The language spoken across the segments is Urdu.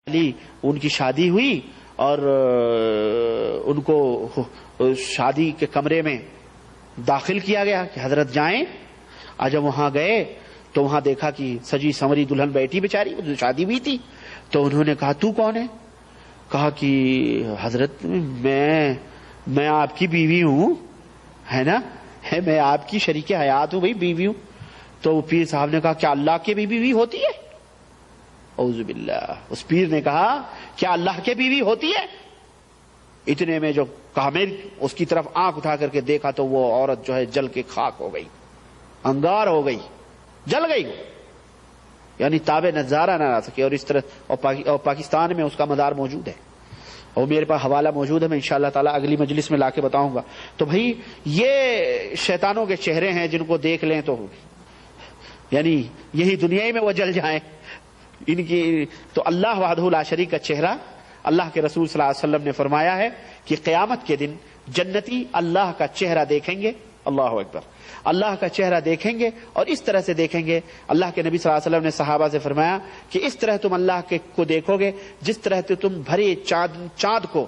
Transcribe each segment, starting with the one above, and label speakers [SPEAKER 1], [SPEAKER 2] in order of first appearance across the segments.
[SPEAKER 1] علی ان کی شادی ہوئی اور ان کو شادی کے کمرے میں داخل کیا گیا کہ حضرت جائیں. جب وہاں گئے تو وہاں دیکھا کہ سجی سنوری دلہن بیٹھی بیچاری، شادی ہوئی تھی. تو انہوں نے کہا تو کون ہے؟ کہا کہ حضرت میں آپ کی بیوی ہوں، ہے نا، میں آپ کی شریک حیات ہوں، بھائی بیوی ہوں. تو پیر صاحب نے کہا کیا اللہ کی بھی بیوی ہوتی ہے؟ اعوذ باللہ. اس پیر نے کہا کیا اللہ کے بیوی ہوتی ہے؟ اتنے میں جو کامل اس کی طرف آنکھ اٹھا کر کے دیکھا تو وہ عورت جو ہے جل کے خاک ہو گئی، انگار ہو گئی، جل گئی، یعنی تاب نظارہ نہ آ سکے. اور اس طرح اور پاکستان میں اس کا مزار موجود ہے اور میرے پاس حوالہ موجود ہے، میں انشاءاللہ تعالی اگلی مجلس میں لا کے بتاؤں گا. تو بھائی یہ شیطانوں کے چہرے ہیں جن کو دیکھ لیں تو یعنی یہی دنیا ہی میں وہ جل جائیں. ان کی تو اللہ وحدہ لا شریک کا چہرہ، اللہ کے رسول صلی اللہ علیہ وسلم نے فرمایا ہے کہ قیامت کے دن جنتی اللہ کا چہرہ دیکھیں گے. اللہ اکبر. اللہ کا چہرہ دیکھیں گے اور اس طرح سے دیکھیں گے. اللہ کے نبی صلی اللہ علیہ وسلم نے صحابہ سے فرمایا کہ اس طرح تم اللہ کو دیکھو گے جس طرح تم بھرے چاند کو،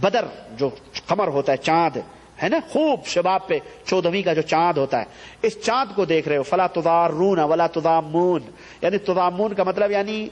[SPEAKER 1] بدر جو قمر ہوتا ہے چاند ہے نا، خوب شباب پہ 14ویں کا جو چاند ہوتا ہے، اس چاند کو دیکھ رہے ہو. فلا تضارون ولا تضامون، یعنی تضامون کا مطلب یعنی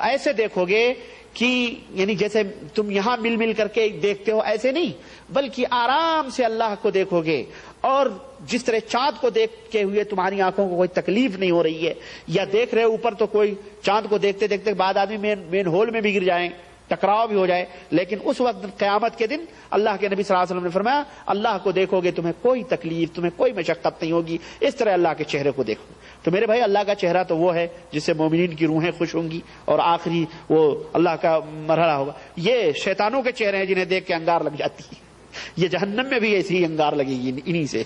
[SPEAKER 1] ایسے دیکھو گے کہ یعنی جیسے تم یہاں مل مل کر کے دیکھتے ہو ایسے نہیں، بلکہ آرام سے اللہ کو دیکھو گے. اور جس طرح چاند کو دیکھتے ہوئے تمہاری آنکھوں کو کوئی تکلیف نہیں ہو رہی ہے، یا دیکھ رہے اوپر تو کوئی چاند کو دیکھتے دیکھتے بعد آدمی مین ہول میں بھی گر جائیں، ٹکراؤ بھی ہو جائے، لیکن اس وقت قیامت کے دن اللہ کے نبی صلی اللہ علیہ وسلم نے فرمایا اللہ کو دیکھو گے تمہیں کوئی تکلیف، تمہیں کوئی مشقت نہیں ہوگی. اس طرح اللہ کے چہرے کو دیکھو. تو میرے بھائی اللہ کا چہرہ تو وہ ہے جس سے مومنین کی روحیں خوش ہوں گی اور آخری وہ اللہ کا مرحلہ ہوگا. یہ شیطانوں کے چہرے ہیں جنہیں دیکھ کے انگار لگ جاتی ہے. یہ جہنم میں بھی ایسی ہی انگار لگے گی انہی سے.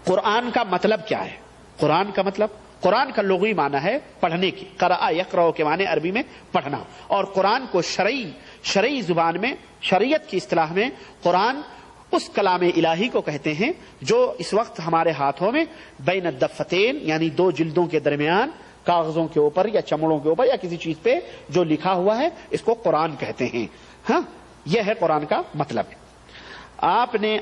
[SPEAKER 1] قرآن کا مطلب کیا ہے؟ قرآن کا مطلب، قرآن کا لغوی معنی ہے پڑھنے کی. قرأ یقرأ کے معنی عربی میں پڑھنا. اور قرآن کو شرعی زبان میں، شریعت کی اصطلاح میں قرآن اس کلام الہی کو کہتے ہیں جو اس وقت ہمارے ہاتھوں میں بین الدفتین یعنی دو جلدوں کے درمیان کاغذوں کے اوپر یا چمڑوں کے اوپر یا کسی چیز پہ جو لکھا ہوا ہے اس کو قرآن کہتے ہیں. ہاں، یہ ہے قرآن کا مطلب. آپ نے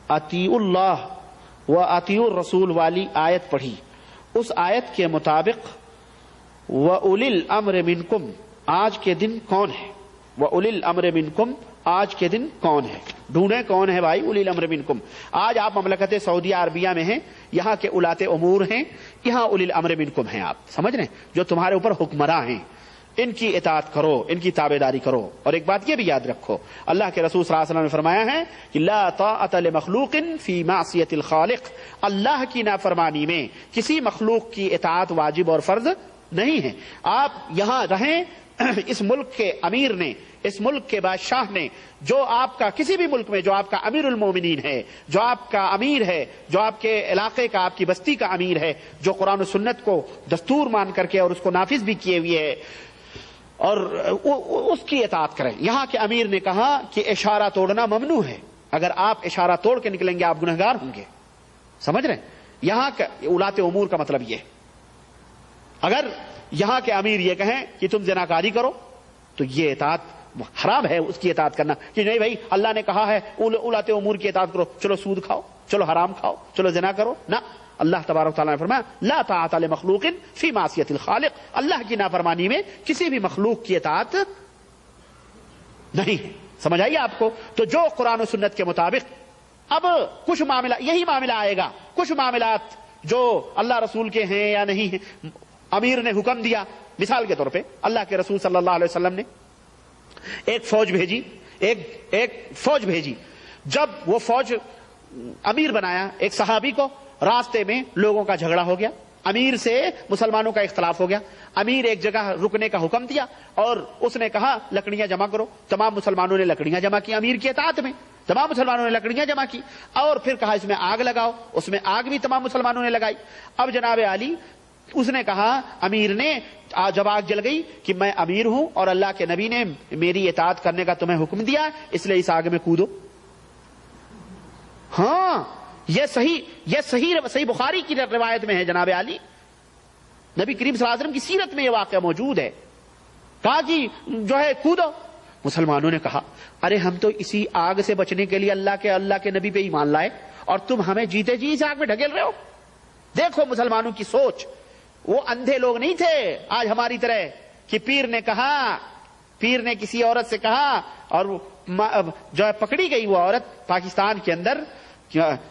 [SPEAKER 1] اطیعوا اللہ و اطیعوا الرسول والی آیت پڑھی. اس آیت کے مطابق وَأُولِي الْأَمْرِ مِنْكُمْ آج کے دن کون ہے؟ وَأُولِي الْأَمْرِ مِنْكُمْ آج کے دن کون ہے؟ ڈھونڈیں کون ہے بھائی اولی الامر منکم. آج آپ مملکت سعودیہ عربیہ میں ہیں، یہاں کے اولات امور ہیں، یہاں اولی الامر منکم ہیں. آپ سمجھ رہے ہیں؟ جو تمہارے اوپر حکمراں ہیں ان کی اطاعت کرو، ان کی تابعداری کرو. اور ایک بات یہ بھی یاد رکھو، اللہ کے رسول صلی اللہ علیہ وسلم نے فرمایا ہے کہ لا طاعۃ لمخلوق فی معصیۃ الخالق. اللہ کی نافرمانی میں کسی مخلوق کی اطاعت واجب اور فرض نہیں ہے. آپ یہاں رہیں، اس ملک کے امیر نے، اس ملک کے بادشاہ نے، جو آپ کا کسی بھی ملک میں جو آپ کا امیر المومنین ہے، جو آپ کا امیر ہے، جو آپ کے علاقے کا، آپ کی بستی کا امیر ہے، جو قرآن و سنت کو دستور مان کر کے اور اس کو نافذ بھی کیے ہوئے ہے، اور اس کی اطاعت کریں. یہاں کے امیر نے کہا کہ اشارہ توڑنا ممنوع ہے. اگر آپ اشارہ توڑ کے نکلیں گے آپ گنہگار ہوں گے. سمجھ رہے ہیں؟ یہاں کا اولات امور کا مطلب یہ ہے. اگر یہاں کے امیر یہ کہیں کہ تم زناکاری کرو تو یہ اطاعت حرام ہے، اس کی اطاعت کرنا. کہ نہیں بھائی اللہ نے کہا ہے اولات امور کی اطاعت کرو، چلو سود کھاؤ، چلو حرام کھاؤ، چلو زنا کرو. نہ، اللہ تبارک تعالیٰ نے فرمایا لا طاعۃ لمخلوق فی معصیۃ الخالق. اللہ کی نافرمانی میں کسی بھی مخلوق کی اطاعت نہیں ہے. سمجھ آئیے آپ کو؟ تو جو قرآن و سنت کے مطابق، اب کچھ معاملہ یہی معاملہ آئے گا، کچھ معاملات جو اللہ رسول کے ہیں یا نہیں ہیں، امیر نے حکم دیا. مثال کے طور پہ اللہ کے رسول صلی اللہ علیہ وسلم نے ایک فوج بھیجی. جب وہ فوج امیر بنایا ایک صحابی کو، راستے میں لوگوں کا جھگڑا ہو گیا، امیر سے مسلمانوں کا اختلاف ہو گیا. امیر ایک جگہ رکنے کا حکم دیا اور اس نے کہا لکڑیاں جمع کرو. تمام مسلمانوں نے لکڑیاں جمع کی امیر کی اطاعت میں. تمام مسلمانوں نے لکڑیاں جمع کی اور پھر کہا اس میں آگ لگاؤ. اس میں آگ بھی تمام مسلمانوں نے لگائی. اب جناب علی اس نے کہا، امیر نے جب آگ جل گئی کہ میں امیر ہوں اور اللہ کے نبی نے میری اطاعت کرنے کا تمہیں حکم دیا، اس لیے اس آگ میں کودو. ہاں، یہ صحیح بخاری کی روایت میں ہے جناب علی نبی کریم صلی اللہ علیہ وسلم کی سیرت میں یہ واقعہ موجود ہے. کہا کہ جو ہے کودو. مسلمانوں نے کہا ارے ہم تو اسی آگ سے بچنے کے لیے اللہ کے نبی پہ ایمان لائے اور تم ہمیں جیتے جی اس آگ میں ڈھکیل رہے ہو. دیکھو مسلمانوں کی سوچ. وہ اندھے لوگ نہیں تھے آج ہماری طرح کہ پیر نے کسی عورت سے کہا اور جو ہے پکڑی گئی وہ عورت پاکستان کے اندر.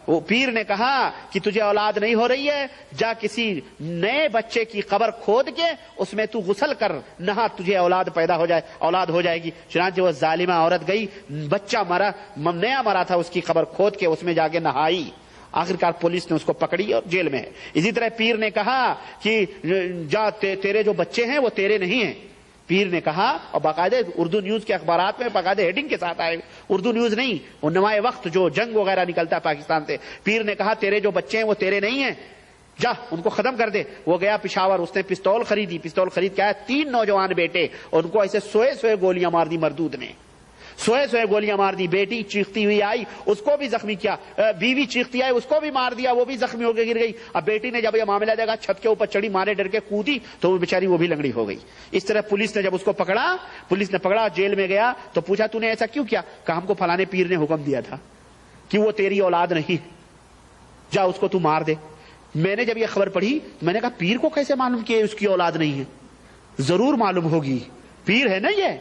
[SPEAKER 1] وہ پیر نے کہا کہ تجھے اولاد نہیں ہو رہی ہے، جا کسی نئے بچے کی قبر کھود کے اس میں تو غسل کر نہا، تجھے اولاد ہو جائے گی. چنانچہ وہ ظالمہ عورت گئی، بچہ نیا مرا تھا، اس کی قبر کھود کے اس میں جا کے نہائی. آخرکار پولیس نے اس کو پکڑی اور جیل میں ہے. اسی طرح پیر نے کہا کہ جا تیرے جو بچے ہیں وہ تیرے نہیں ہیں. پیر نے کہا، اور باقاعدہ اردو نیوز کے اخبارات میں باقاعدہ ہیڈنگ کے ساتھ آئے، اردو نیوز نہیں، وہ نمائے وقت جو جنگ وغیرہ نکلتا ہے پاکستان سے. پیر نے کہا تیرے جو بچے ہیں وہ تیرے نہیں ہیں، جا ان کو ختم کر دے. وہ گیا پشاور، اس نے پستول خریدی. پستول خرید کے آیا، 3 نوجوان بیٹے، ان کو ایسے سوئے گولیاں مار دی مردود نے، سوئے گولیاں مار دی. بیٹی چیختی ہوئی آئی، اس کو بھی زخمی کیا. بیوی چیختی آئی، اس کو بھی مار دیا، وہ بھی زخمی ہو کے گر گئی. اب بیٹی نے جب یہ معاملہ دیکھا، چھت کے اوپر چڑھی، مارے ڈر کے کودی تو وہ بیچاری وہ بھی لنگڑی ہو گئی. اس طرح پولیس نے جب اس کو پکڑا، جیل میں گیا تو پوچھا تو نے ایسا کیوں کیا؟ کہا ہم کو فلانے پیر نے حکم دیا تھا کہ وہ تیری اولاد نہیں، جا اس کو تو مار دے. میں نے جب یہ خبر پڑھی میں نے کہا پیر کو کیسے معلوم کہ اس کی اولاد نہیں ہے؟ ضرور معلوم ہوگی، پیر ہے نا یہ.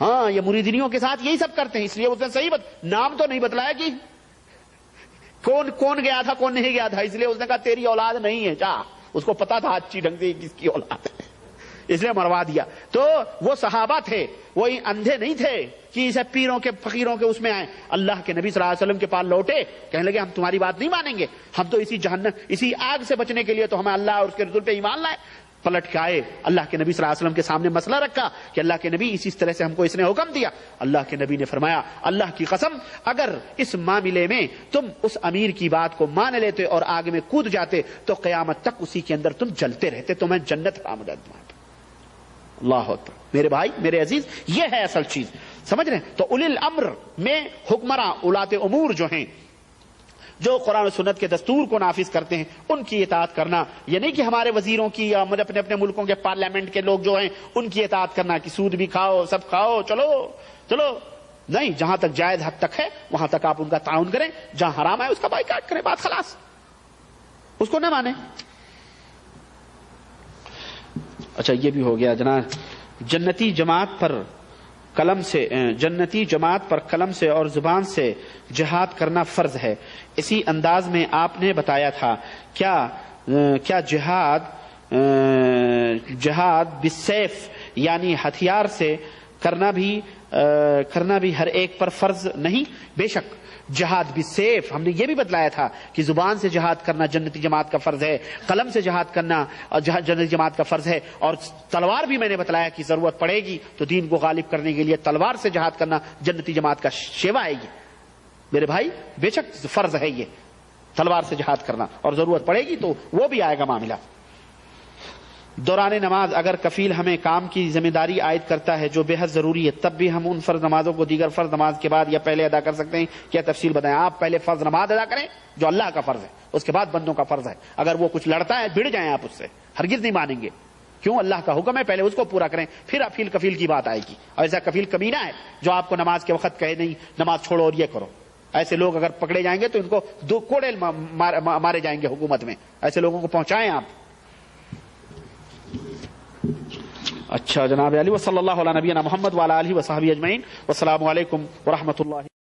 [SPEAKER 1] ہاں یہ مریدینیوں کے ساتھ یہی سب کرتے ہیں. اس لیے اس نے صحیح نام تو نہیں بتلایا کہ کون گیا تھا کون نہیں گیا تھا، اس لیے اس نے کہا تیری اولاد نہیں ہے، جا. اس کو پتا تھا اچھی ڈھنگ سے کس کی اولاد ہے، اس لیے مروا دیا. تو وہ صحابہ تھے، وہ اندھے نہیں تھے کہ اسے پیروں کے فقیروں کے اس میں آئے. اللہ کے نبی صلی اللہ علیہ وسلم کے پاس لوٹے، کہنے لگے ہم تمہاری بات نہیں مانیں گے، ہم تو اسی آگ سے بچنے کے لیے تو ہمیں اللہ اور اس کے رسول پہ ایمان لائے. پلٹ کے آئے، اللہ کے نبی صلی اللہ علیہ وسلم کے سامنے مسئلہ رکھا کہ اللہ کے نبی اسی طرح سے ہم کو اس نے حکم دیا. اللہ کے نبی نے فرمایا اللہ کی قسم اگر اس معاملے میں تم اس امیر کی بات کو مان لیتے اور آگ میں کود جاتے تو قیامت تک اسی کے اندر تم جلتے رہتے، تمہیں جنت حرام ہو جاتی. اللہ اکبر. میرے بھائی میرے عزیز، یہ ہے اصل چیز، سمجھ رہے ہیں؟ تو اولی الامر میں حکمراں، اولاد امور جو ہیں، جو قرآن و سنت کے دستور کو نافذ کرتے ہیں، ان کی اطاعت کرنا. یہ نہیں کہ ہمارے وزیروں کی یا اپنے ملکوں کے پارلیمنٹ کے لوگ جو ہیں ان کی اطاعت کرنا کہ سود بھی کھاؤ، سب کھاؤ، چلو نہیں. جہاں تک جائز حد تک ہے وہاں تک آپ ان کا تعاون کریں، جہاں حرام ہے اس کا بائیکاٹ کریں، بات خلاص، اس کو نہ مانیں. اچھا یہ بھی ہو گیا جناب. جنتی جماعت پر قلم سے اور زبان سے جہاد کرنا فرض ہے. اسی انداز میں آپ نے بتایا تھا کیا جہاد بالسیف یعنی ہتھیار سے کرنا بھی ہر ایک پر فرض نہیں؟ بے شک جہاد بالسیف ہم نے یہ بھی بتلایا تھا کہ زبان سے جہاد کرنا جنتی جماعت کا فرض ہے، قلم سے جہاد کرنا جنتی جماعت کا فرض ہے، اور تلوار بھی میں نے بتلایا کہ ضرورت پڑے گی تو دین کو غالب کرنے کے لیے تلوار سے جہاد کرنا جنتی جماعت کا شیوا ہے. یہ میرے بھائی بے شک فرض ہے یہ تلوار سے جہاد کرنا، اور ضرورت پڑے گی تو وہ بھی آئے گا معاملہ. دوران نماز اگر کفیل ہمیں کام کی ذمہ داری عائد کرتا ہے جو بے حد ضروری ہے، تب بھی ہم ان فرض نمازوں کو دیگر فرض نماز کے بعد یا پہلے ادا کر سکتے ہیں؟ کیا تفصیل بتائیں. آپ پہلے فرض نماز ادا کریں جو اللہ کا فرض ہے، اس کے بعد بندوں کا فرض ہے. اگر وہ کچھ لڑتا ہے بھڑ جائیں، آپ اس سے ہرگز نہیں مانیں گے. کیوں؟ اللہ کا حکم ہے، پہلے اس کو پورا کریں، پھر افیل کفیل کی بات آئے گی. اور ایسا کفیل کمینہ ہے جو آپ کو نماز کے وقت کہے نہیں نماز چھوڑو اور یہ کرو. ایسے لوگ اگر پکڑے جائیں گے تو ان کو 2 کوڑے مارے جائیں گے حکومت میں. ایسے لوگوں کو پہنچائیں آپ. اچھا جناب علی، وصلی اللہ علی نبینا محمد وعلی آلہ وصحبہ اجمعین. والسلام علیکم ورحمۃ اللہ.